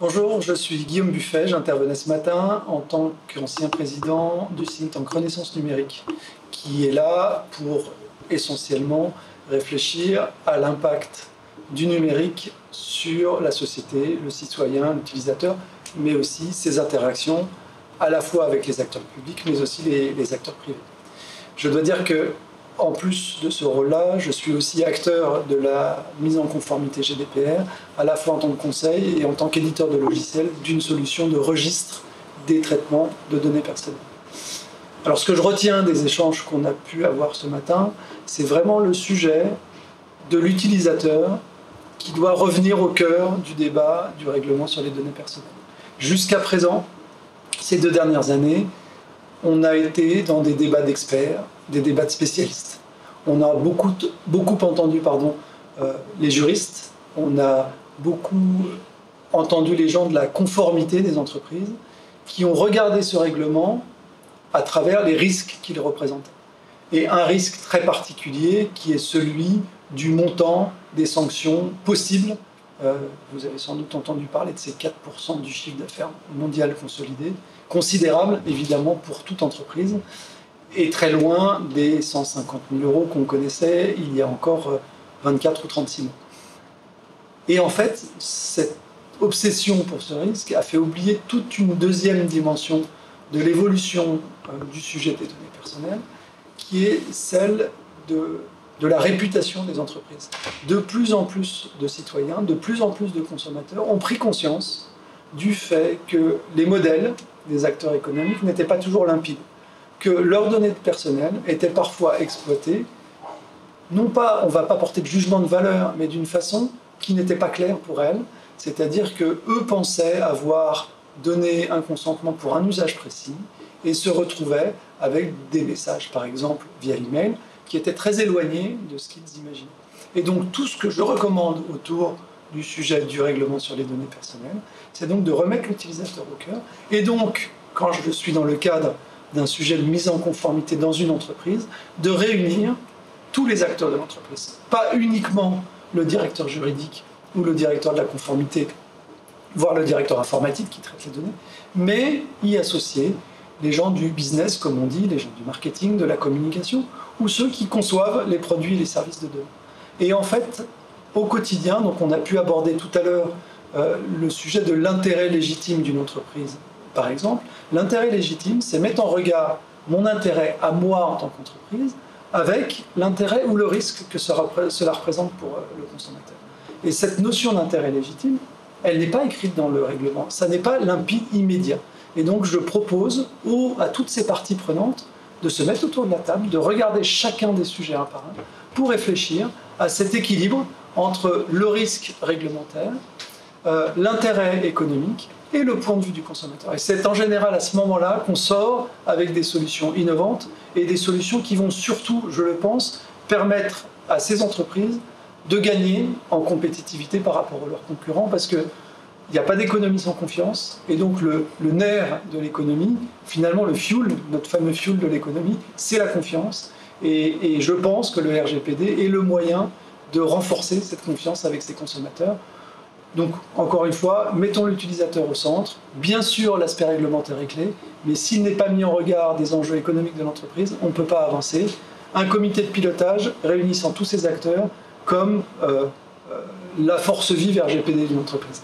Bonjour, je suis Guillaume Buffet, j'intervenais ce matin en tant qu'ancien président du think tank Renaissance Numérique, qui est là pour essentiellement réfléchir à l'impact du numérique sur la société, le citoyen, l'utilisateur, mais aussi ses interactions à la fois avec les acteurs publics, mais aussi les acteurs privés. Je dois dire que, en plus de ce rôle-là, je suis aussi acteur de la mise en conformité GDPR, à la fois en tant que conseil et en tant qu'éditeur de logiciels d'une solution de registre des traitements de données personnelles. Alors ce que je retiens des échanges qu'on a pu avoir ce matin, c'est vraiment le sujet de l'utilisateur qui doit revenir au cœur du débat du règlement sur les données personnelles. Jusqu'à présent, ces 2 dernières années, on a été dans des débats d'experts, des débats de spécialistes. On a beaucoup entendu les juristes, on a beaucoup entendu les gens de la conformité des entreprises qui ont regardé ce règlement à travers les risques qu'il représentait. Et un risque très particulier qui est celui du montant des sanctions possibles. Vous avez sans doute entendu parler de ces 4% du chiffre d'affaires mondial consolidé, considérable évidemment pour toute entreprise, et très loin des 150 000 € qu'on connaissait il y a encore 24 ou 36 mois. Et en fait, cette obsession pour ce risque a fait oublier toute une deuxième dimension de l'évolution du sujet des données personnelles, qui est celle de la réputation des entreprises. De plus en plus de citoyens, de plus en plus de consommateurs ont pris conscience du fait que les modèles des acteurs économiques n'étaient pas toujours limpides, que leurs données personnelles étaient parfois exploitées, non pas, on ne va pas porter de jugement de valeur, mais d'une façon qui n'était pas claire pour elles, c'est-à-dire qu'eux pensaient avoir donné un consentement pour un usage précis et se retrouvaient avec des messages, par exemple via email, qui étaient très éloignés de ce qu'ils imaginaient. Et donc tout ce que je recommande autour du sujet du règlement sur les données personnelles, c'est donc de remettre l'utilisateur au cœur. Et donc, quand je suis dans le cadre d'un sujet de mise en conformité dans une entreprise, de réunir tous les acteurs de l'entreprise. Pas uniquement le directeur juridique ou le directeur de la conformité, voire le directeur informatique qui traite les données, mais y associer les gens du business, comme on dit, les gens du marketing, de la communication, ou ceux qui conçoivent les produits et les services de données. Et en fait, au quotidien, donc on a pu aborder tout à l'heure le sujet de l'intérêt légitime d'une entreprise, par exemple. L'intérêt légitime, c'est mettre en regard mon intérêt à moi en tant qu'entreprise avec l'intérêt ou le risque que cela représente pour le consommateur. Et cette notion d'intérêt légitime, elle n'est pas écrite dans le règlement, ça n'est pas limpide, immédiat. Et donc je propose à toutes ces parties prenantes de se mettre autour de la table, de regarder chacun des sujets un par un, pour réfléchir à cet équilibre entre le risque réglementaire, l'intérêt économique et le point de vue du consommateur. Et c'est en général à ce moment-là qu'on sort avec des solutions innovantes et des solutions qui vont surtout, je le pense, permettre à ces entreprises de gagner en compétitivité par rapport à leurs concurrents, parce qu'il n'y a pas d'économie sans confiance, et donc le nerf de l'économie, finalement le fuel, notre fameux fuel de l'économie, c'est la confiance, et je pense que le RGPD est le moyen de renforcer cette confiance avec ses consommateurs. Donc, encore une fois, mettons l'utilisateur au centre. Bien sûr, l'aspect réglementaire est clé, mais s'il n'est pas mis en regard des enjeux économiques de l'entreprise, on ne peut pas avancer. Un comité de pilotage réunissant tous ces acteurs comme la force vive RGPD d'une entreprise.